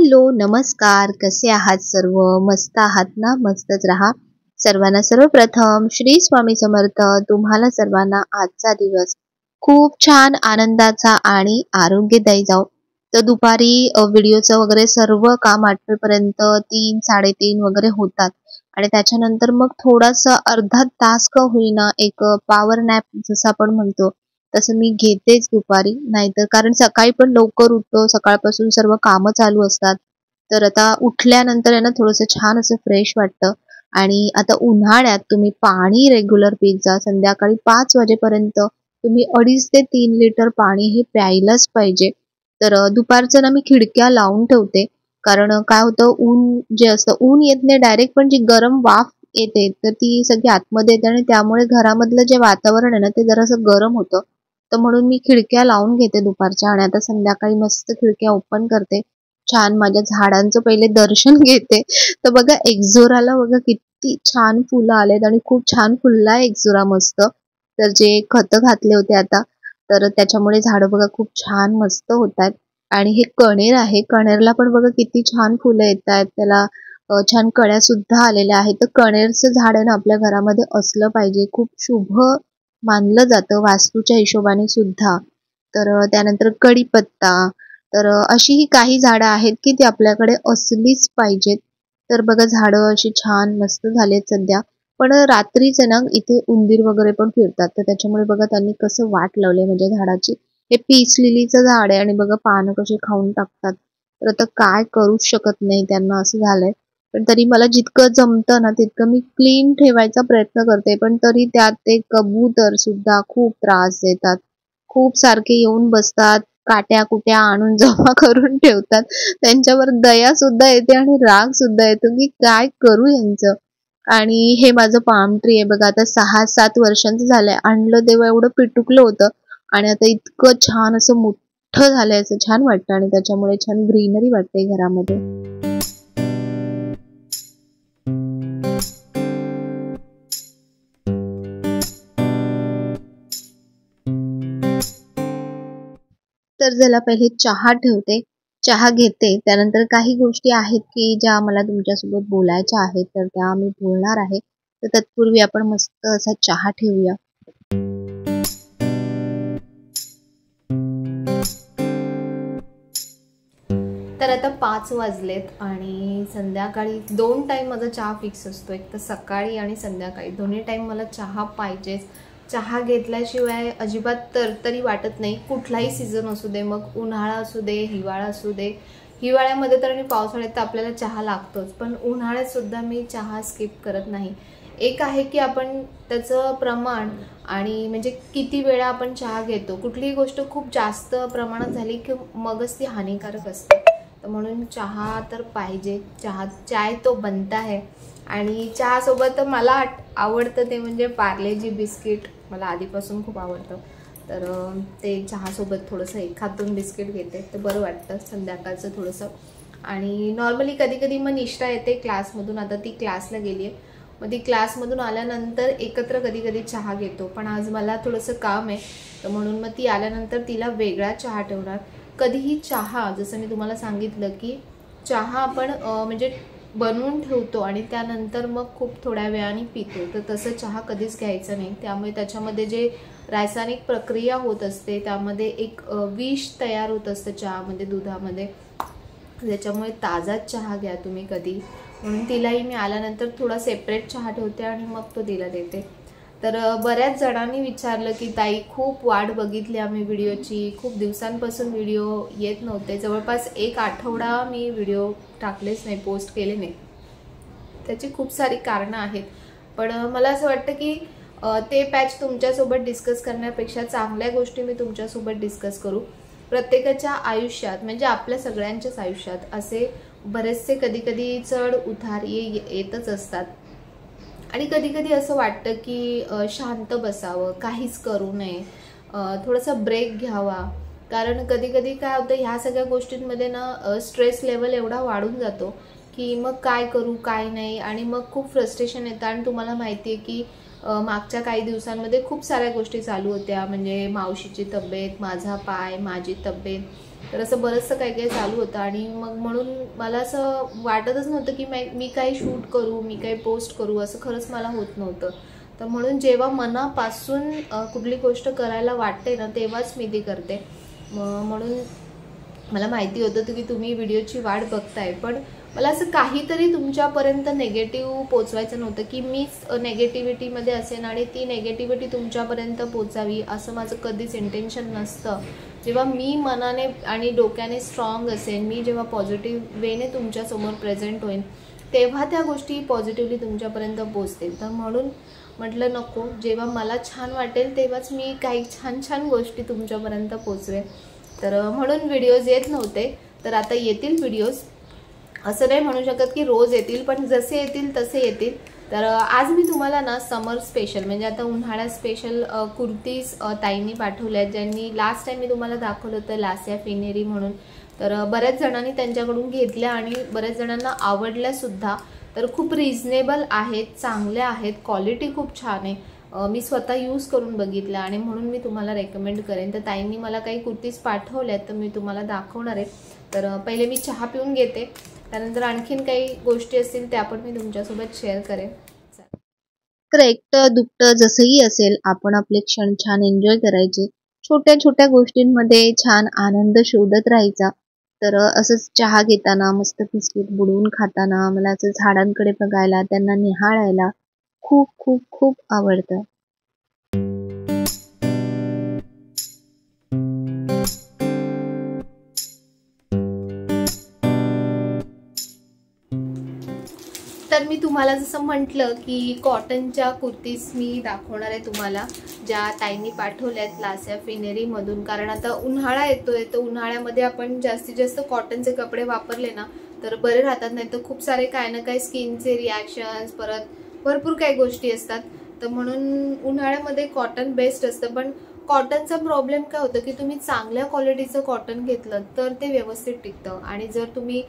Hello नमस्कार, कसे आहात सर्व? मस्त आहात ना? मस्तच राहा. सर्वांना सर्वप्रथम श्री स्वामी समर्थ. तुम्हाला सर्वांना आजचा दिवस खूप छान आनंदाचा आणि आरोग्यदायी जाओ. तर दुपारी व्हिडिओचं वगैरे सर्व काम आटवेपर्यंत 3-3:30 वगैरे होतात आणि त्याच्यानंतर मग थोडासा अर्धा तास का होईना एक पॉवर नॅप जसं आपण म्हणतो तसं मी घेतेच दुपारी. नाहीतर कारण सकाळी पण लवकर उठतो, सकाळपासून सर्व कामं चालू असतात. तर आता उठल्यानंतर आहे ना थोडंसं छान असं फ्रेश वाटतं. आणि आता उन्हाळ्यात तुम्ही पाणी रेग्युलर पीत जा. संध्याकाळी 5 वाजेपर्यंत तुम्ही 2.5 ते 3 लिटर पाणी हे प्यायलाच पाहिजे. तर दुपारचं ना मी खिडक्या लावून ठेवते. कारण काय होतं, ऊन जे असतं, ऊन येत नाही डायरेक्ट, पण जी गरम वाफ येते तर ती सगळी आतमध्ये येते आणि त्यामुळे घरामधलं जे वातावरण आहे ना ते जरासं गरम होतं. तर म्हणून मी खिडक्या लावून घेते दुपारच्या आणि आता संध्याकाळी मस्त खिडक्या ओपन करते. छान माझ्या झाडांचं पहिले दर्शन घेते. तर बघा एक्झोराला बघा किती छान फुलं आलेत आणि खूप छान फुलला एक्झोरा मस्त. तर जे खतं घातले होते आता, तर त्याच्यामुळे झाडं बघा खूप छान मस्त होतायत. आणि हे कणेर आहे. कणेरला पण बघा किती छान फुलं येतायत. त्याला छान कळ्या सुद्धा आलेल्या आहेत. तर कणेरचं झाड आहे ना आपल्या घरामध्ये असलं पाहिजे. खूप शुभ मानलं जातं वास्तूच्या हिशोबाने सुद्धा. तर त्यानंतर कढीपत्ता. तर अशी ही काही झाडं आहेत की ती आपल्याकडे असलीच पाहिजेत. तर बघा झाडं अशी छान मस्त झालेत सध्या. पण रात्रीच आहे ना इथे उंदीर वगैरे पण फिरतात. तर त्याच्यामुळे बघा त्यांनी कसं वाट लावलंय म्हणजे झाडाची. हे पीच लिलीचं झाड आहे आणि बघा पानं कशी खाऊन टाकतात. तर आता काय करूच शकत नाही त्यांना, असं झालंय. पण तरी मला जितकं जमतं ना तितकं मी क्लीन ठेवायचा प्रयत्न करते. पण तरी त्यात ते कबूतर सुद्धा खूप त्रास देतात. खूप सारखे येऊन बसतात, काट्या-कुट्या आणून जमा करून ठेवतात. त्यांच्यावर दया सुद्धा येते आणि राग सुद्धा येतो की काय करू यांचं. आणि हे माझं पाम ट्री आहे बघा, आता 6-7 वर्षांचं झालंय. आणलं तेव्हा एवढं पिटुकलं होतं आणि आता इतकं छान असं मोठं झालंय, असं छान वाटतं आणि त्याच्यामुळे छान ग्रीनरी वाटते घरामध्ये. तर चला पहिले चहा ठेवते. चहा घेते. त्यानंतर काही गोष्टी आहेत की ज्या मला तुमच्यासोबत बोलायच्या आहेत, तर त्या मी बोलणार आहे. तर तत्पूर्वी आपण मस्त असा चहा ठेवूया. तर आता 5 वाजलेत आणि संध्याकाळी 2 टाईम माझा चहा फिक्स असतो. एक तर सकाळी आणि संध्याकाळी दोन्ही टाईम मला चहा पाहिजेच. चहा घेतल्याशिवाय अजिबात तरतरी वाटत नाही. कुठलाही सीझन असू दे, मग उन्हाळा असू दे, हिवाळा असू दे. हिवाळ्यामध्ये तर आणि पावसाळ्यात तर आपल्याला चहा लागतोच, पण उन्हाळ्यात सुद्धा मी चहा स्किप करत नाही. एक आहे की आपण त्याचं प्रमाण आणि म्हणजे किती वेळा आपण चहा घेतो. कुठलीही गोष्ट खूप जास्त प्रमाणात झाली की मगच ती हानिकारक असते. तर म्हणून चहा तर पाहिजे. चाय तो बनता है. आणि चहासोबत मला आवडतं ते म्हणजे पार्लेजी बिस्किट मला आधीपासून खूप आवडतं. तर ते चहासोबत थोडंसं 1-2 बिस्किट घेते तर बरं वाटतं संध्याकाळचं थोडंसं. आणि नॉर्मली कधी कधी मग निष्ठा येते क्लासमधून. आता ती क्लासला गेली आहे, मग ती क्लासमधून आल्यानंतर एकत्र कधी कधी चहा घेतो. पण आज मला थोडंसं काम आहे, तर म्हणून मग ती आल्यानंतर तिला वेगळा चहा ठेवणार. कधीही चहा, जसं मी तुम्हाला सांगितलं की चहा आपण म्हणजे बनवून ठेवतो आणि त्यानंतर मग खूप थोड्या वेळाने पितो, तर तसं चहा कधीच घ्यायचं नाही. त्यामुळे त्याच्यामध्ये जे रासायनिक प्रक्रिया होत असते त्यामध्ये एक विष तयार होत असतं चहामध्ये, दुधामध्ये. त्याच्यामुळे ताजाच चहा घ्या तुम्ही कधी. म्हणून तिलाही मी आल्यानंतर थोडा सेपरेट चहा ठेवते आणि मग तो तिला देते. तर बऱ्याच जणांनी विचारलं की ताई खूप वाट बघितली आम्ही व्हिडिओची, खूप दिवसांपासून व्हिडिओ येत नव्हते. जवळपास 1 आठवडा मी व्हिडिओ टाकलेच नाही, पोस्ट केले नाही. त्याची खूप सारी कारणं आहेत. पण मला असं वाटतं की ते पॅच तुमच्यासोबत डिस्कस करण्यापेक्षा चांगल्या गोष्टी मी तुमच्यासोबत डिस्कस करू. प्रत्येकाच्या आयुष्यात म्हणजे आपल्या सगळ्यांच्याच आयुष्यात असे बरेचसे कधी कधी चढ उतार येतच असतात. आणि कधी कधी असं वाटतं की शांत बसावं, काहीच करू नये, थोडासा ब्रेक घ्यावा. कारण कधी कधी काय होतं, ह्या सगळ्या गोष्टींमध्ये ना स्ट्रेस लेवल एवढा वाढून जातो की मग काय करू काय नाही, आणि मग खूप फ्रस्ट्रेशन येतं. आणि तुम्हाला माहिती आहे की मागच्या काही दिवसांमध्ये खूप साऱ्या गोष्टी चालू होत्या. म्हणजे मावशीची तब्येत, माझा पाय, माझी तब्येत, तर असं बरंचसं काही काही चालू होतं आणि मग म्हणून मला असं वाटतच नव्हतं की मी काही शूट करू, मी काही पोस्ट करू, असं खरंच मला होत नव्हतं. तर म्हणून जेव्हा मनापासून कुठली गोष्ट करायला वाटते ना तेव्हाच मी ती करते. म्हणून मला माहिती होतं की तुम्ही व्हिडिओची वाट बघताय, पण मला असं काहीतरी तुमच्यापर्यंत नेगेटिव्ह पोचवायचं नव्हतं की मीच नेगेटिव्हिटीमध्ये असेन आणि ती नेगेटिव्हिटी तुमच्यापर्यंत पोचावी असं माझं कधीच इंटेन्शन नसतं. जेव्हा मी मनाने आणि डोक्याने स्ट्रॉंग असेन, मी जेव्हा पॉझिटिव्ह वेने तुमच्यासमोर प्रेझेंट होईन तेव्हा त्या गोष्टी पॉझिटिव्हली तुमच्यापर्यंत पोचतील. तर म्हणून म्हटलं नको, जेव्हा मला छान वाटेल तेव्हाच मी काही छान छान गोष्टी तुमच्यापर्यंत पोचवेन. तर म्हणून व्हिडिओज येत नव्हते, तर आता येतील व्हिडिओज. असं नाही म्हणू शकत की रोज येतील, पण जसे येतील तसे येतील. तर आज मी तुम्हाला ना समर स्पेशल म्हणजे आता उन्हाळ्यात स्पेशल कुर्तीज ताईंनी पाठवल्या आहेत, ज्यांनी लास्ट टाइम मी तुम्हाला दाखवलं होतं लास्या फिनेरी म्हणून. तर बऱ्याच जणांनी त्यांच्याकडून घेतल्या आणि बऱ्याच जणांना आवडल्या सुद्धा. तर खूप रिजनेबल आहेत, चांगल्या आहेत, क्वालिटी खूप छान आहे. मी स्वतः यूज करून बघितलं आणि म्हणून मी तुम्हाला रेकमेंड करेन. तर ताईंनी मला काही कुर्तीज पाठवल्यात, तर मी तुम्हाला दाखवणार आहे. तर पहिले मी चहा पिऊन घेते, त्यानंतर आणखीन काही गोष्टी असतील त्या पण मी तुमच्यासोबत शेअर करेन. तर एकटं दुखतं जसंही असेल, आपण आपले क्षण छान एन्जॉय करायचे. छोट्या छोट्या गोष्टींमध्ये छान आनंद शोधत राहायचा. तर असंच चहा घेताना, मस्त बिस्किट बुडवून खाताना मला असं झाडांकडे बघायला, त्यांना निहाळायला खूप खूप खूप आवडतं. तर मी तुम्हाला जसं म्हटलं की कॉटनच्या कुर्तीज मी दाखवणार आहे तुम्हाला, ज्या ताईंनी पाठवल्यात लास्या फिनेरीमधून. कारण आता उन्हाळा येतोय, तर उन्हाळ्यामध्ये आपण जास्तीत जास्त कॉटनचे कपडे वापरले ना तर बरे राहतात. नाही तर खूप सारे काय ना काय स्किनचे रिॲक्शन्स, परत भरपूर काही गोष्टी असतात. तर म्हणून उन्हाळ्यामध्ये कॉटन बेस्ट असतं. पण कॉटनचा प्रॉब्लेम काय होतं की तुम्ही चांगल्या क्वालिटीचं कॉटन घेतलं तर ते व्यवस्थित टिकतं, आणि जर तुम्ही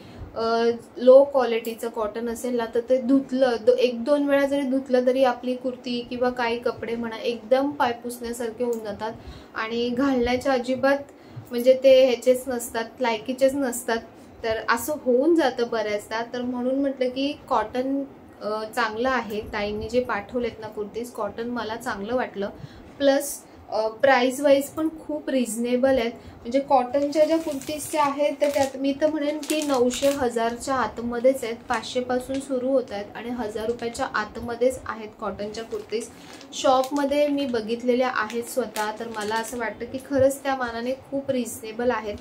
लो क्वालिटीचं कॉटन असेल ना तर ते धुतलं, एक दोन वेळा जरी धुतलं तरी आपली कुर्ती किंवा काही कपडे म्हणा एकदम पाय पुसण्यासारखे होऊन जातात आणि घालण्याच्या अजिबात म्हणजे ते ह्याचेच नसतात, लायकीचेच नसतात. तर असं होऊन जातं बऱ्याचदा. तर म्हणून म्हटलं की कॉटन चांगलं आहे. ताईंनी जे पाठवलेत ना कुर्तीज, कॉटन मला चांगलं वाटलं. प्लस प्राइस वाईज पण खूप रिझनेबल आहेत. म्हणजे कॉटनच्या ज्या कुर्तीजच्या आहेत तर त्यात मी तर म्हणेन की 900-1000च्या आतमध्येच आहेत. 500 पासून सुरू होत आहेत आणि 1000 रुपयाच्या आतमध्येच आहेत कॉटनच्या कुर्तीज. शॉपमध्ये मी बघितलेल्या आहेत स्वतः, तर मला असं वाटतं की खरंच त्या मानाने खूप रिझनेबल आहेत.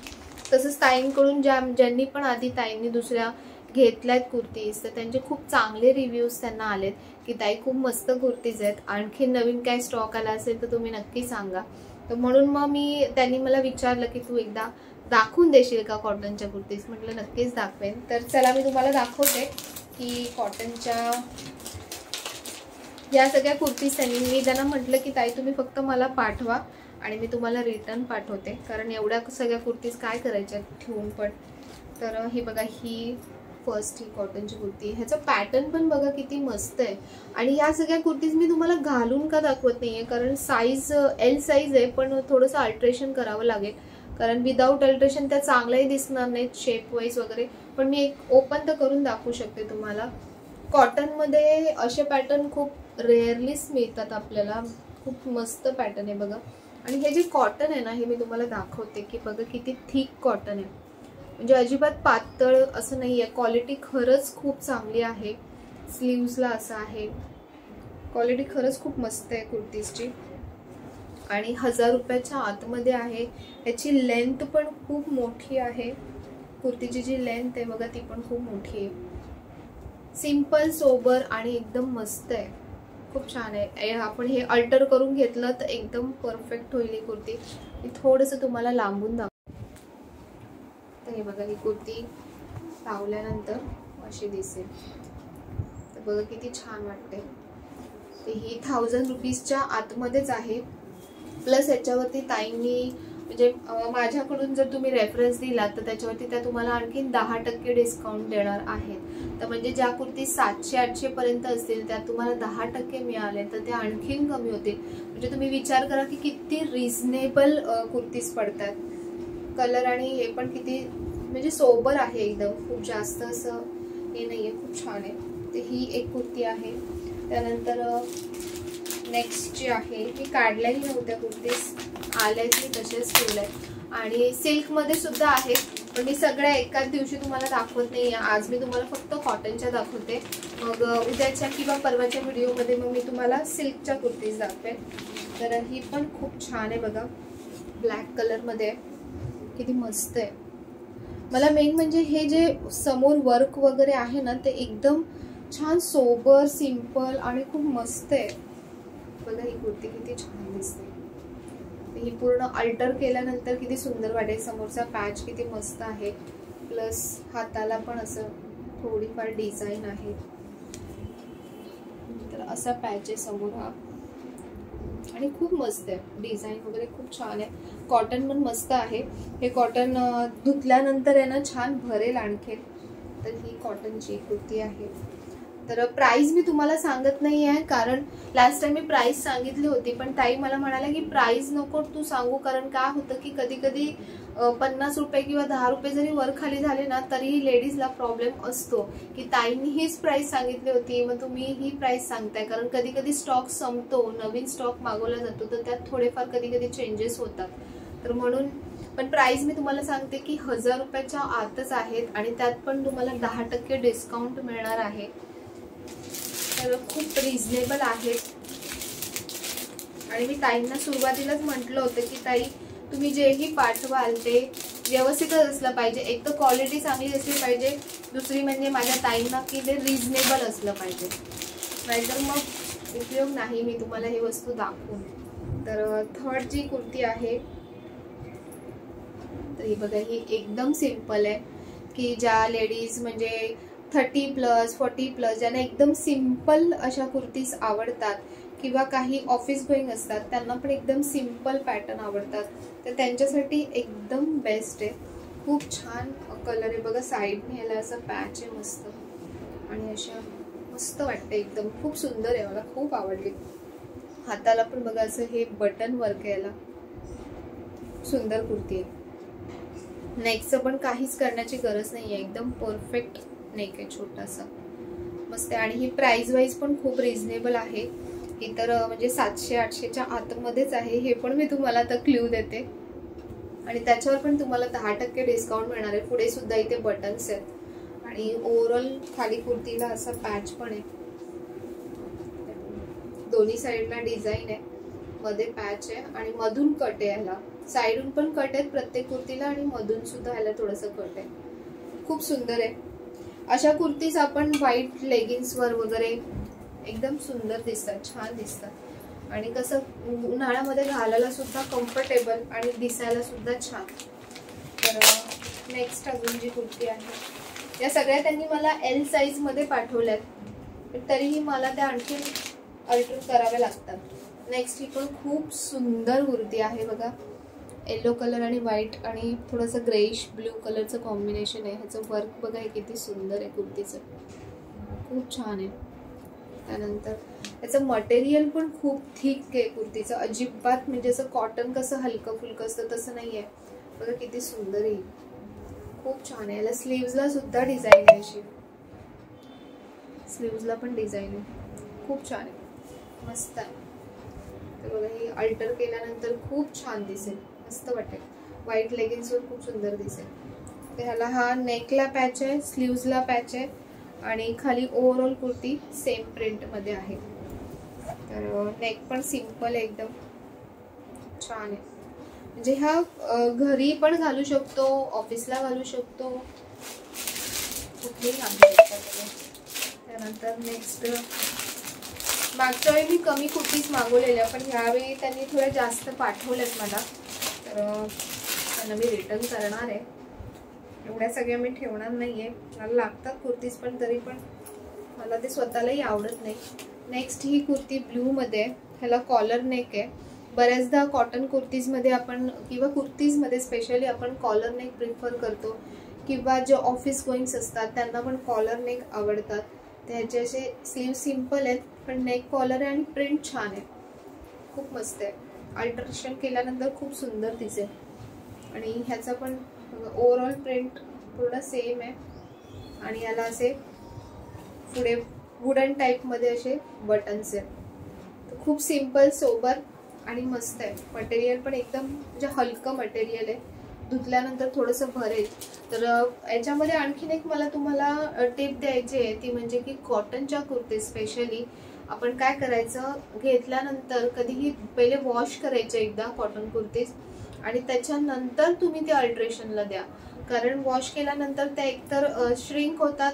तसंच ताईंकडून ज्यांनी पण आधी ताईंनी दुसऱ्या घेतल्यात कुर्तीज, तर त्यांचे खूप चांगले रिव्ह्यूज त्यांना आलेत की ताई खूप मस्त कुर्तीज आहेत, आणखी नवीन काय स्टॉक आला असेल तर तुम्ही नक्की सांगा. तर म्हणून मग त्यांनी मला विचारलं की तू एकदा दाखवून देशील का कॉटनच्या कुर्तीज. म्हटलं नक्कीच दाखवेन. तर चला मी तुम्हाला दाखवते की कॉटनच्या या सगळ्या कुर्तीज मी त्यांना म्हटलं की ताई तुम्ही फक्त मला पाठवा आणि मी तुम्हाला रिटर्न पाठवते, कारण एवढ्या सगळ्या कुर्तीज काय करायच्या ठेवून पण. तर हे बघा, ही फर्स्ट ही कॉटनची कुर्ती, ह्याचं पॅटर्न पण बघा किती मस्त आहे. आणि ह्या सगळ्या कुर्तीज मी तुम्हाला घालून का दाखवत नाहीये, कारण साईज एल साईज आहे, पण थोडंसं अल्ट्रेशन करावं लागेल, कारण विदाऊट अल्ट्रेशन त्या चांगल्याही दिसणार नाहीत शेप वाईज वगैरे. पण मी एक ओपन तर करून दाखवू शकते तुम्हाला. कॉटनमध्ये असे पॅटर्न खूप रेअरलीच मिळतात आपल्याला. खूप मस्त पॅटर्न आहे बघा. आणि हे जे कॉटन आहे ना, हे मी तुम्हाला दाखवते की बघा किती थिक कॉटन आहे, म्हणजे अजिबात पातळ असं नाही आहे. क्वालिटी खरंच खूप चांगली आहे. स्लीव्सला असं आहे, क्वालिटी खरंच खूप मस्त आहे कुर्तीजची. आणि 1000 रुपयाच्या आतमध्ये आहे. याची लेंथ पण खूप मोठी आहे. कुर्तीची जी लेंथ आहे बघा ती पण खूप मोठी आहे. सिंपल सोबर आणि एकदम मस्त आहे, खूप छान आहे. आपण हे अल्टर करून घेतलं तर एकदम परफेक्ट होईल ही कुर्ती. मी थोडंसं तुम्हाला लांबून दाखवते. तर हे बघा, ही कुर्ती लावल्यानंतर अशी दिसेल. तर बघा किती छान वाटते. तर ही 1000 रुपीजच्या आतमध्येच आहे. प्लस याच्यावरती ताईंनी म्हणजे माझ्याकडून जर तुम्ही रेफरन्स दिला तर त्याच्यावरती त्या तुम्हाला आणखीन 10% डिस्काउंट देणार आहेत. तर म्हणजे ज्या कुर्ती 700-800 पर्यंत असतील त्या तुम्हाला 10% मिळाले तर त्या आणखीन कमी होतील. म्हणजे तुम्ही विचार करा की किती रिझनेबल कुर्तीज पडतात. कलर आणि हे पण किती म्हणजे सोबर आहे एकदम, खूप जास्त असं हे नाहीये, खूप छान आहे. तर ही एक कुर्ती आहे. त्यानंतर नेक्स्ट जी आहे, मी काढल्याही नव्हत्या कुर्तीज, आल्यात मी तसेच ठेवल्यात आणि सिल्कमध्ये सुद्धा आहेत, पण मी सगळ्या एकाच दिवशी तुम्हाला दाखवत नाही आहे. आज मी तुम्हाला फक्त कॉटनच्या दाखवते, मग उद्याच्या किंवा परवाच्या व्हिडिओमध्ये मग मी तुम्हाला सिल्कच्या कुर्तीज दाखवेन. तर ही पण खूप छान आहे बघा, ब्लॅक कलरमध्ये किती मस्त आहे. मला मेन म्हणजे हे जे समोर वर्क वगैरे आहे ना, ते एकदम छान सोबर सिंपल आणि खूप मस्त आहे बघा. ही कुर्ती किती छान दिसते. ही पूर्ण अल्टर केल्यानंतर किती सुंदर वाटेल. समोरचा पॅच किती मस्त आहे, प्लस हाताला पण असं थोडीफार डिझाईन आहे. तर असा पॅच आहे समोर हा आणि खूप मस्त आहे, डिझाईन वगैरे खूप छान आहे. कॉटन पण मस्त आहे. हे कॉटन धुतल्यानंतर आहे ना छान भरेल आणखीन. तर ही कॉटनची कुर्ती आहे. तर प्राइस मी तुम्हाला सांगत नाही आहे, कारण लास्ट टाइम मी प्राइस सांगितली होती, पण ताई मला म्हणाल्या की प्राइस नको तू सांगू, कारण काय होतं की कधी कधी 50 रुपये किंवा 10 रुपये जरी वर खाली झाले ना, तरी लेडीजला प्रॉब्लेम असतो की ताईंनी हीच प्राइस सांगितली होती, मग तुम्ही ही प्राइस सांगताय. कारण कधी कधी स्टॉक संपतो, नवीन स्टॉक मागवला जातो, तर त्यात थोडेफार कधी कधी चेंजेस होतात. तर म्हणून पण प्राइस मी तुम्हाला सांगते की 1000 रुपयाच्या आतच आहेत आणि त्यात पण तुम्हाला 10% डिस्काउंट मिळणार आहे. तर खूप रिझनेबल आहेत. आणि मी ताईंना सुरुवातीलाच म्हटलं होतं की ताई तुम्ही जेही पाठवाल ते व्यवस्थितच असलं पाहिजे. एक तर क्वालिटी चांगली असली पाहिजे, दुसरी म्हणजे माझ्या ताईंना की ते रिझनेबल असलं पाहिजे, नाहीतर मग उपयोग नाही मी तुम्हाला ही वस्तू दाखवून. तर थर्ड जी कुर्ती आहे, तर ही बघा, ही एकदम सिंपल आहे की ज्या लेडीज म्हणजे 30+ 40+ ज्यांना एकदम सिंपल अशा कुर्तीज आवडतात किंवा काही ऑफिस गोईंग असतात, त्यांना पण एकदम सिंपल पॅटर्न आवडतात, तर त्यांच्यासाठी एकदम बेस्ट आहे. खूप छान कलर आहे बघा. साईडने याला असं पॅच आहे मस्त आणि अशा मस्त वाटते एकदम, खूप सुंदर आहे, मला खूप आवडली. हाताला पण बघा असं हे बटन वर्क आहे, याला सुंदर कुर्ती आहे. नेकचं पण काहीच करण्याची गरज नाही आहे, एकदम परफेक्ट नेक आहे, छोटासा मस्त आहे. आणि ही प्राइस वाईज पण खूप रिझनेबल आहे. ही तर म्हणजे 700-800च्या आतमध्येच आहे. हे पण मी तुम्हाला आता क्ल्यू देते. आणि त्याच्यावर पण तुम्हाला 10% डिस्काउंट मिळणार आहे. पुढे सुद्धा इथे बटन्स आहेत आणि ओव्हरऑल खाली कुर्तीला असा पॅच पण आहे. दोन्ही साईडला डिझाईन आहे, मध्ये पॅच आहे आणि मधून कट आहे. याला साईडून पण कट आहेत प्रत्येक कुर्तीला आणि मधून सुद्धा याला थोडंसं कट आहे. खूप सुंदर आहे. अशा कुर्तीज आपण व्हाईट लेगिन्सवर वगैरे एकदम सुंदर दिसतात, छान दिसतात आणि कसं उन्हाळ्यामध्ये घालायला सुद्धा कम्फर्टेबल आणि दिसायला सुद्धा छान. तर नेक्स्ट अजून जी कुर्ती आहे, या सगळ्या त्यांनी मला L साईजमध्ये पाठवल्यात, पण तरीही मला त्या आणखी अल्टर कराव्या लागतात. नेक्स्ट ही पण खूप सुंदर कुर्ती आहे बघा. येलो कलर आणि व्हाईट आणि थोडंसं ग्रेइश ब्ल्यू कलरचं कॉम्बिनेशन आहे. ह्याचं वर्क बघा, हे किती सुंदर आहे कुर्तीचं, खूप छान आहे. त्यानंतर त्याचं मटेरियल पण खूप थिक आहे कुर्तीचं, अजिबात म्हणजे असं कॉटन कसं हलकं फुलकं असतं तसं नाही आहे बघा. किती सुंदर आहे, खूप छान आहे. याला स्लीव्जला सुद्धा डिझाईन आहे, अशी स्लीव्जला पण डिझाईन आहे, खूप छान आहे, मस्त आहे. तर बघा, ही अल्टर केल्यानंतर खूप छान दिसेल, मस्त वाटेल. व्हाईट लेगिन्सवर खूप सुंदर दिसेल. तर ह्याला हा नेकला पॅच आहे, स्लीव्जला पॅच आहे आणि खाली ओव्हरऑल कुर्ती सेम प्रिंटमध्ये आहे. तर नेक पण सिंपल आहे, एकदम छान आहे. म्हणजे हा घरी पण घालू शकतो, ऑफिसला घालू शकतो, कुठेही घालू शकतो. त्यानंतर नेक्स्ट, मागच्या वेळी मी कमी कुर्तीज मागवलेल्या, पण ह्यावेळी त्यांनी थोड्या जास्त पाठवल्यात मला, तर त्यांना मी रिटर्न करणार आहे. एवढ्या सगळ्या मी ठेवणार नाही आहे, मला लागतात कुर्तीज, पण तरी पण मला ते स्वतःलाही आवडत नाही. नेक्स्ट ही कुर्ती ब्ल्यूमध्ये, ह्याला कॉलर नेक आहे. बऱ्याचदा कॉटन कुर्तीजमध्ये आपण किंवा कुर्तीजमध्ये स्पेशली आपण कॉलर नेक प्रिफर करतो, किंवा जे ऑफिस गोईंग्स असतात त्यांना पण कॉलर नेक आवडतात. त्याचे असे स्लीव सिंपल आहेत, पण नेक कॉलर आहे आणि प्रिंट छान आहे, खूप मस्त आहे. अल्टरेशन केल्यानंतर खूप सुंदर दिसेल आणि ह्याचा पण ओव्हरऑल प्रिंट पूर्ण सेम आहे आणि याला असे पुढे वुडन टाईपमध्ये असे बटन्स आहेत. तर खूप सिंपल सोबर आणि मस्त आहे. मटेरियल पण एकदम म्हणजे हलकं मटेरियल आहे, धुतल्यानंतर थोडंसं भरेल. तर याच्यामध्ये आणखीन एक मला तुम्हाला टिप द्यायची आहे, ती म्हणजे की कॉटनच्या कुर्ती स्पेशली आपण काय करायचं, घेतल्यानंतर कधीही पहिले वॉश करायचं एकदा कॉटन कुर्तीज आणि त्याच्यानंतर तुम्ही ते अल्ट्रेशनला द्या. कारण वॉश केल्यानंतर त्या एकतर श्रिंक होतात,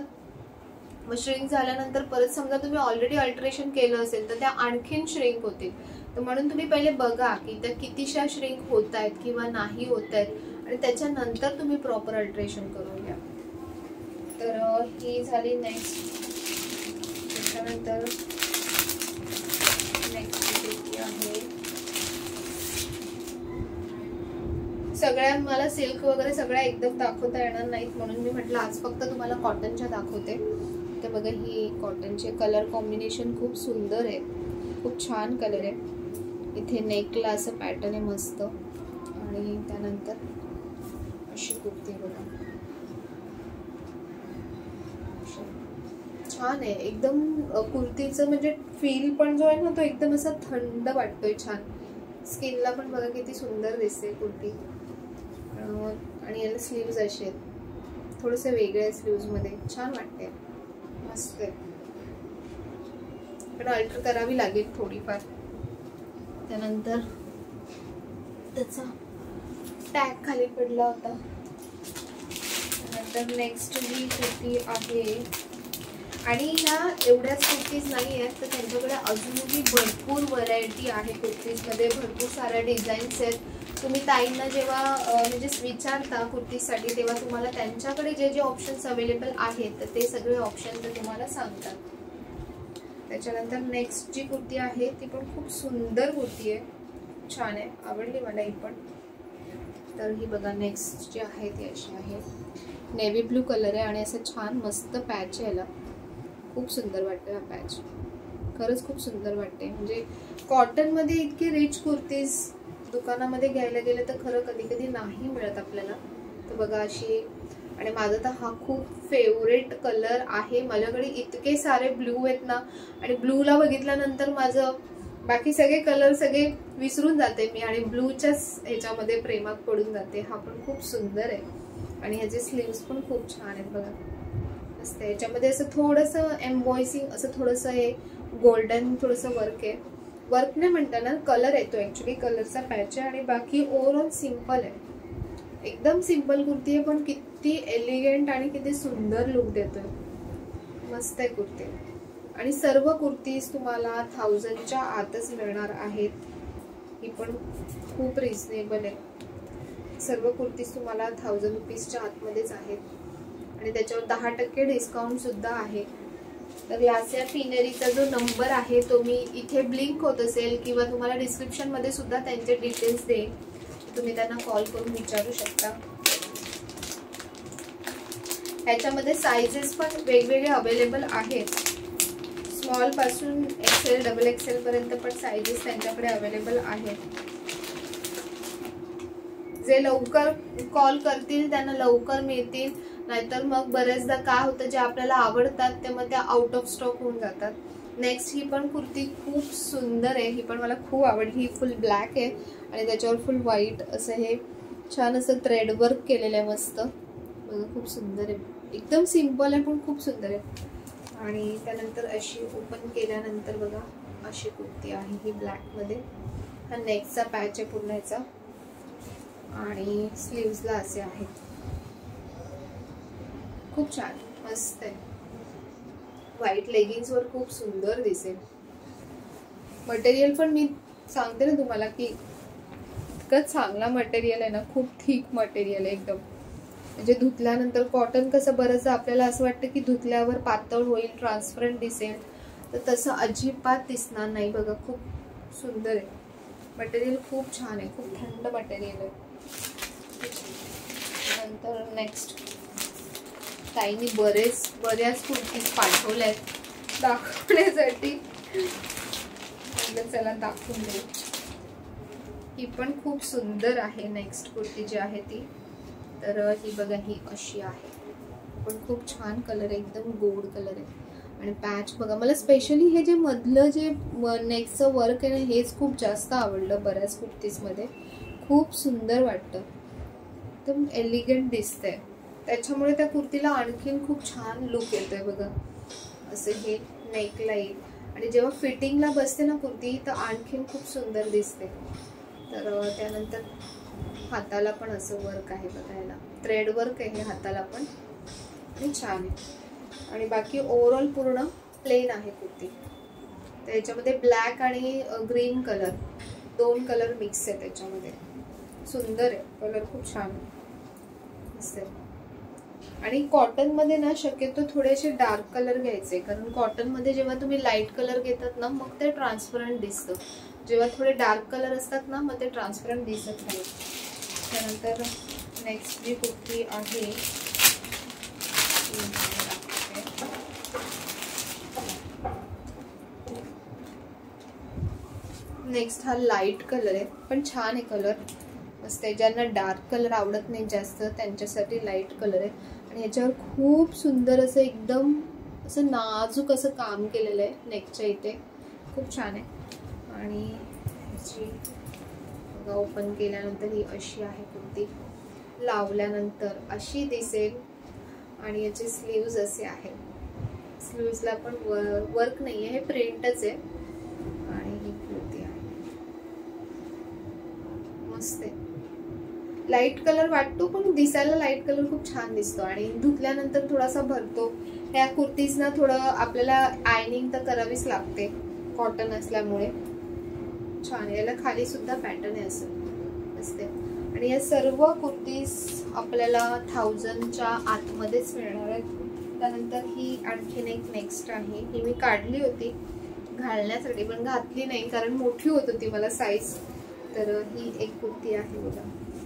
मग श्रिंक झाल्यानंतर परत समजा तुम्ही ऑलरेडी अल्ट्रेशन केलं असेल तर त्या आणखीन श्रिंक होतील. तर म्हणून तुम्ही पहिले बघा की त्या कितीशा श्रिंक होत आहेत किंवा नाही होत आहेत आणि त्याच्यानंतर तुम्ही प्रॉपर अल्ट्रेशन करून घ्या. तर ही झाली नेक्स्ट. त्याच्यानंतर नेक्स्ट कुर्ती आहे. सगळ्या मला सिल्क वगैरे सगळ्या एकदम दाखवता येणार नाहीत, म्हणून मी म्हटलं आज फक्त तुम्हाला कॉटनच्या दाखवते. तर बघा ही कॉटनचे कलर कॉम्बिनेशन खूप सुंदर आहे, खूप छान कलर आहे. इथे नेकला असं पॅटर्न आहे मस्त आणि त्यानंतर अशी कुर्ती बघा, छान आहे एकदम. कुर्तीचं म्हणजे फील पण जो आहे ना तो एकदम असा थंड वाटतोय, छान. स्किनला पण बघा किती सुंदर दिसते कुर्ती. आणि याला स्लीव्ज असे आहेत, थोडेसे वेगळे स्लीव्ज मध्ये, छान वाटते, मस्त आहे. पण अल्टर करावी लागेल थोडीफार. त्यानंतर त्याचा टॅग खाली पडला होता. त्यानंतर नेक्स्ट ही कुर्ती आहे आणि ह्या एवढ्याच कुर्तीज नाही आहेत, तर त्यांच्याकडे अजूनही भरपूर व्हरायटी आहे कुर्तीजमध्ये, भरपूर साऱ्या डिझाईन्स आहेत. तुम्ही ताईंना जेव्हा म्हणजे विचारता कुर्तीसाठी तेव्हा तुम्हाला त्यांच्याकडे जे जे ऑप्शन्स अवेलेबल आहेत तर ते सगळे ऑप्शन ते तुम्हाला सांगतात. त्याच्यानंतर नेक्स्ट जी कुर्ती आहे ती पण खूप सुंदर कुर्ती आहे, छान आहे, आवडली मला ही पण. तर ही बघा नेक्स्ट जी आहे ती अशी आहे, नेव्ही ब्लू कलर आहे आणि असं छान मस्त पॅच आहे याला, खूप सुंदर वाटतं हा पॅच, खरंच खूप सुंदर वाटते. म्हणजे कॉटनमध्ये इतकी रिच कुर्तीज दुकानामध्ये घ्यायला गेले तर खरं कधी कधी नाही मिळत आपल्याला. तर बघा अशी, आणि माझा तर हा खूप फेवरेट कलर आहे. माझ्याकडे इतके सारे ब्लू आहेत ना, आणि ब्लूला बघितल्यानंतर माझं बाकी सगळे कलर सगळे विसरून जाते मी आणि ब्लूच्याच ह्याच्यामध्ये प्रेमात पडून जाते. हा पण खूप सुंदर आहे आणि ह्याचे स्लीव्स पण खूप छान आहेत बघा, मस्त आहे. याच्यामध्ये असं थोडंसं एम्बॉयसिंग, असं थोडंसं हे गोल्डन थोडंसं वर्क आहे, वर्क नाही म्हणता ना, कलर येतो ऍक्च्युली, कलरचा पॅच आहे. आणि बाकी ओव्हरऑल सिंपल आहे, एकदम सिंपल कुर्ती आहे, पण किती एलिगंट आणि किती सुंदर लुक देतोय, मस्त आहे कुर्ती. आणि सर्व कुर्तीज तुम्हाला 1000च्या आतच मिळणार आहेत. ही पण खूप रिझनेबल आहे, सर्व कुर्तीज तुम्हाला 1000 रुपीजच्या आतमध्येच आहेत आणि त्याच्यावर 10% डिस्काउंट सुद्धा आहे. तर लास्या फिनेरीचा जो नंबर आहे तो मी इथे ब्लिंक होत असेल किंवा तुम्हाला डिस्क्रिप्शन मध्ये सुद्धा त्यांचे डिटेल्स देईन, तुम्ही त्यांना कॉल करून विचारू शकता. ह्याच्यामध्ये साइजेस पण वेगवेगळे अवेलेबल आहेत, स्मॉल पासून XL, XXL पर्यंत पण साइजेस त्यांच्याकडे अवेलेबल आहेत. जे लवकर कॉल करतील त्यांना लवकर मिळतील, नाहीतर मग बरेचदा काय होतं, जे आपल्याला आवडतात ते मग त्या आउट ऑफ स्टॉक होऊन जातात. नेक्स्ट ही पण कुर्ती खूप सुंदर आहे, ही पण मला खूप आवडली. ही फुल ब्लॅक आहे आणि त्याच्यावर फुल व्हाईट असं हे छान असं थ्रेड वर्क केलेलं आहे, मस्त बघा, खूप सुंदर आहे, एकदम सिंपल आहे पण खूप सुंदर आहे. आणि त्यानंतर अशी ओपन केल्यानंतर बघा अशी कुर्ती आहे ही ब्लॅक मध्ये. हा नेकचा पॅच आहे पूर्ण याचा आणि स्लीव्सला असे आहेत, खूप छान मस्त आहे. व्हाईट लेगिन्स वर खूप सुंदर दिसेल. मटेरियल पण मी सांगते ना तुम्हाला की इतकं चांगला मटेरियल आहे ना, खूप थिक मटेरियल आहे एकदम. म्हणजे धुतल्यानंतर कॉटन कसं बरंच आपल्याला असं वाटतं की धुतल्यावर पातळ होईल, ट्रान्सपरंट दिसेल, तर तसं अजिबात दिसणार नाही बघा, खूप सुंदर आहे मटेरियल, खूप छान आहे, खूप थंड मटेरियल आहे. नंतर नेक्स्ट ताईंनी बऱ्याच कुर्तीज पाठवल्यात दाखवण्यासाठी, चला दाखवून देऊ. ही ही पण खूप सुंदर आहे. नेक्स्ट कुर्ती जी आहे ती, तर ही बघा, ही अशी आहे, पण खूप छान कलर आहे, एकदम गोड कलर आहे. आणि पॅच बघा, मला स्पेशली हे जे मधलं जे नेकचं वर्क आहे ना, हेच खूप जास्त आवडलं बऱ्याच कुर्तीजमध्ये. खूप सुंदर वाटतं, एकदम एलिगंट दिसतंय, त्याच्यामुळे त्या कुर्तीला आणखीन खूप छान लुक येतोय बघा. असं हे नेकला येईल आणि जेव्हा फिटिंगला बसते ना कुर्ती, तर आणखीन खूप सुंदर दिसते. तर त्यानंतर हाताला पण असं वर्क आहे बघायला, थ्रेड वर्क आहे हे हाताला पण, आणि छान आहे. आणि बाकी ओव्हरऑल पूर्ण प्लेन आहे कुर्ती. त्याच्यामध्ये ब्लॅक आणि ग्रीन कलर, 2 कलर मिक्स आहे त्याच्यामध्ये. सुंदर आहे कलर, खूप छान आहे. आणि कॉटन मध्ये ना शक्यतो थोडेसे डार्क कलर घ्यायचे, कारण कॉटन मध्ये जेव्हा तुम्ही लाईट कलर घेतात ना, मग ते ट्रान्सपरंट दिसतं. जेव्हा थोडे डार्क कलर असतात ना, मग ते ट्रान्सपरंट दिसत नाही. त्यानंतर नेक्स्ट जी कुर्ती आहे, नेक्स्ट हा लाईट कलर आहे, पण छान आहे कलर, मस्त आहे. ज्यांना डार्क कलर आवडत नाही जास्त, त्यांच्यासाठी लाईट कलर आहे. आणि ह्याच्यावर खूप सुंदर असं एकदम असं नाजूक असं काम केलेलं आहे नेकच्या इथे, खूप छान आहे. आणि ह्याची ओपन केल्यानंतर ही अशी आहे कुर्ती, लावल्यानंतर अशी दिसेल. आणि याचे स्लीव्ज असे आहेत, स्लीव्जला पण वर्क नाही आहे, हे प्रिंटच आहे. आणि ही कुर्ती आहे, मस्त आहे. लाईट कलर वाटतो, पण दिसायला लाईट कलर खूप छान दिसतो आणि धुतल्यानंतर थोडासा भरतो. ह्या कुर्तीजना थोडं आपल्याला आयनिंग तर करावीच लागते, कॉटन असल्यामुळे. छान, याला खाली सुद्धा पॅटर्न आहे असं, मस्त आहे. आणि या सर्व कुर्तीज आपल्याला 1000च्या आतमध्येच मिळणार आहेत. त्यानंतर ही आणखीन एक नेक्स्ट आहे, ही मी काढली होती घालण्यासाठी, पण घातली नाही कारण मोठी होत होती मला साईज. तर ही एक कुर्ती आहे बघा,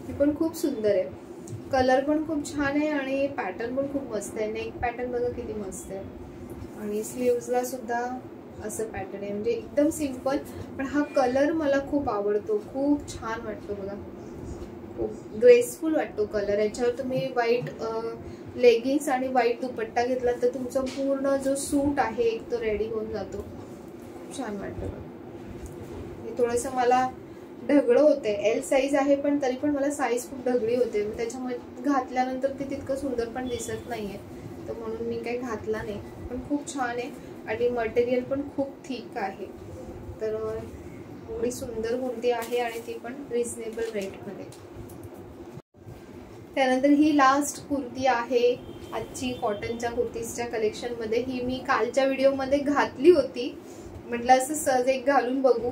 ती पण खूप सुंदर आहे, कलर पण खूप छान आहे आणि पॅटर्न पण खूप मस्त आहे. नेक पॅटर्न बघा किती मस्त आहे. आणि स्लीव्जला सुद्धा असं पॅटर्न आहे, म्हणजे एकदम सिंपल, पण हा कलर मला खूप आवडतो, खूप छान वाटतो बघा, खूप ग्रेसफुल वाटतो कलर. याच्यावर तुम्ही व्हाईट लेगिन्स आणि व्हाईट दुपट्टा घेतला तर तुमचा पूर्ण जो सूट आहे एक तो रेडी होऊन जातो. खूप छान वाटतं. हे थोडंसं मला ढगळं होते, एल साईज आहे पण तरी पण मला साईज खूप ढगळी होते, त्याच्यामुळे घातल्यानंतर ती तितकं सुंदर पण दिसत नाहीये, तर म्हणून मी काही घातला नाही. पण खूप छान आहे आणि मटेरियल पण खूप थिक आहे. तर एवढी सुंदर कुर्ती आहे आणि ती पण रिझनेबल रेटमध्ये. त्यानंतर ही लास्ट कुर्ती आहे आजची कॉटनच्या कुर्तीजच्या कलेक्शनमध्ये. ही मी कालच्या व्हिडिओमध्ये घातली होती, म्हटलं असं सहज एक घालून बघू,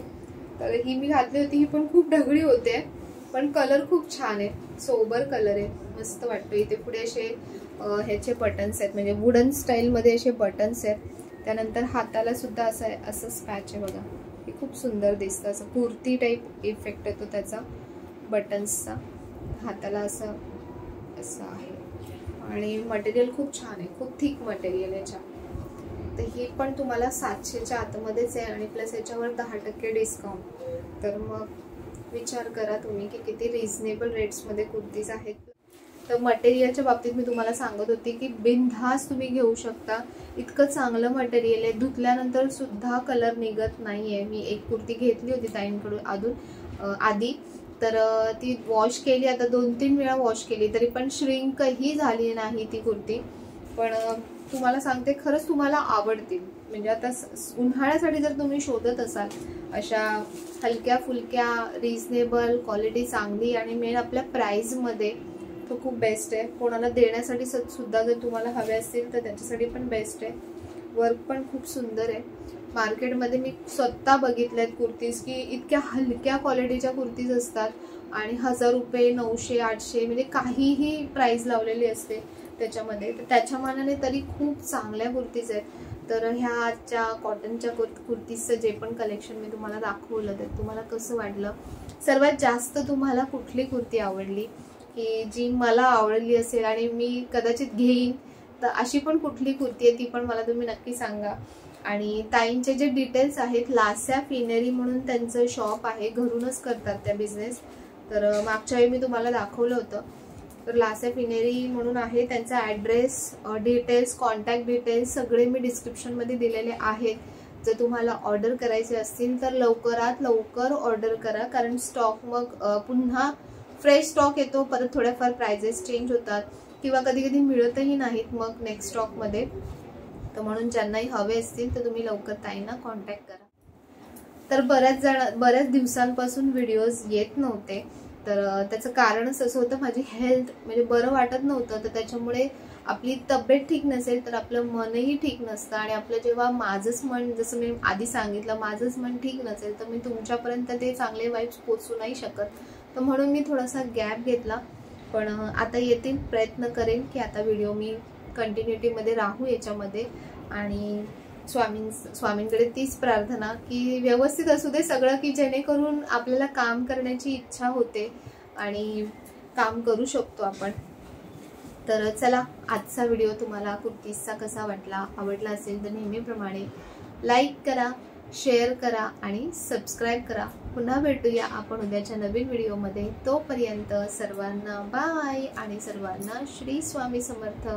तर ही मी घातली होती. ही पण खूप ढगळी होते, पण कलर खूप छान आहे, सोबर कलर आहे, मस्त वाटतो. इथे पुढे असे ह्याचे बटन्स आहेत, म्हणजे वुडन स्टाईलमध्ये असे बटन्स आहेत. त्यानंतर हाताला सुद्धा असं पॅच आहे बघा, हे खूप सुंदर दिसतं, असं कुर्ती टाईप इफेक्ट येतो त्याचा बटन्सचा. हाताला असं आहे आणि मटेरियल खूप छान आहे, खूप थिक मटेरियल याच्या. तर ही पण तुम्हाला 700च्या आतमध्येच आहे आणि प्लस याच्यावर 10% डिस्काउंट. तर मग विचार करा तुम्ही की किती रिझनेबल रेट्समध्ये कुर्तीज आहेत. तर मटेरियलच्या बाबतीत मी तुम्हाला सांगत होती की बिनधास्त तुम्ही घेऊ शकता, इतकं चांगलं मटेरियल आहे. धुतल्यानंतर सुद्धा कलर निघत नाहीये. मी एक कुर्ती घेतली होती ताईंकडून आधी, तर ती वॉश केली, आता 2-3 वेळा वॉश केली, तरी पण श्रिंकही झाली नाही ती कुर्ती. पण तुम्हाला सांगते, खरंच तुम्हाला आवडतील. म्हणजे आता उन्हाळ्यासाठी जर तुम्ही शोधत असाल अशा हलक्या फुलक्या रिझनेबल क्वालिटी चांगली आणि मेन आपल्या प्राइसमध्ये, तो खूप बेस्ट आहे. कोणाला देण्यासाठी सुद्धा जर तुम्हाला हवे असतील तर त्याच्यासाठी पण बेस्ट आहे. वर्क पण खूप सुंदर आहे. मार्केटमध्ये मी स्वतः बघितल्यात कुर्तीज की इतक्या हलक्या क्वालिटीच्या कुर्तीज असतात आणि 1000 रुपये, 900, 800 म्हणजे काहीही प्राइस लावलेली असते त्याच्यामध्ये. तर त्याच्या मानाने तरी खूप चांगल्या कुर्तीज आहेत. तर ह्या आजच्या कॉटनच्या कुर्तीजचं जे पण कलेक्शन मी तुम्हाला दाखवलं तर तुम्हाला कसं वाटलं, सर्वात जास्त तुम्हाला कुठली कुर्ती आवडली की जी मला आवडली असेल आणि मी कदाचित घेईन, तर अशी पण कुठली कुर्ती आहे ती पण मला तुम्ही नक्की सांगा. आणि ताईंचे जे डिटेल्स आहेत, लास्या फिनेरी म्हणून त्यांचं शॉप आहे, घरूनच करतात त्या बिझनेस. तर मागच्या वेळी मी तुम्हाला दाखवलं होतं. तर लास्या फिनेरी म्हणून आहे, त्यांचा ॲड्रेस, डिटेल्स, कॉन्टॅक्ट डिटेल्स सगळे मी डिस्क्रिप्शनमध्ये दिलेले आहेत. जर तुम्हाला ऑर्डर करायचे असतील तर लवकरात लवकर ऑर्डर करा, कारण स्टॉक मग पुन्हा फ्रेश स्टॉक येतो, परत थोड्याफार प्राइजेस चेंज होतात किंवा कधी कधी मिळतही नाहीत मग नेक्स्ट स्टॉकमध्ये. तर म्हणून ज्यांनाही हवे असतील तर तुम्ही लवकर ताईंना कॉन्टॅक्ट करा. तर बऱ्याच दिवसांपासून व्हिडिओज येत नव्हते. तर त्याचं कारणच असं होतं, माझी हेल्थ म्हणजे बरं वाटत नव्हतं. तर त्याच्यामुळे आपली तब्येत ठीक नसेल तर आपलं मनही ठीक नसतं. आणि आपलं जेव्हा माझंच मन, जसं मी आधी सांगितलं, माझंच मन ठीक नसेल तर मी तुमच्यापर्यंत ते चांगले वाईब्स पोचू नाही शकत. तर म्हणून मी थोडासा गॅप घेतला. पण आता येतील, प्रयत्न करेन की आता व्हिडिओ मी कंटिन्युटीमध्ये राहू याच्यामध्ये. आणि स्वामींकडे तीच प्रार्थना की व्यवस्थित असू दे सगळं, की जेणेकरून आपल्याला काम करण्याची इच्छा होते आणि काम करू शकतो आपण. तर चला, आजचा व्हिडिओ तुम्हाला कुर्तीजचा कसा वाटला? आवडला असेल तर नेहमीप्रमाणे लाईक करा, शेअर करा आणि सबस्क्राईब करा. पुन्हा भेटूया आपण उद्याच्या नवीन व्हिडिओमध्ये. तोपर्यंत सर्वांना बाय आणि सर्वांना श्री स्वामी समर्थ.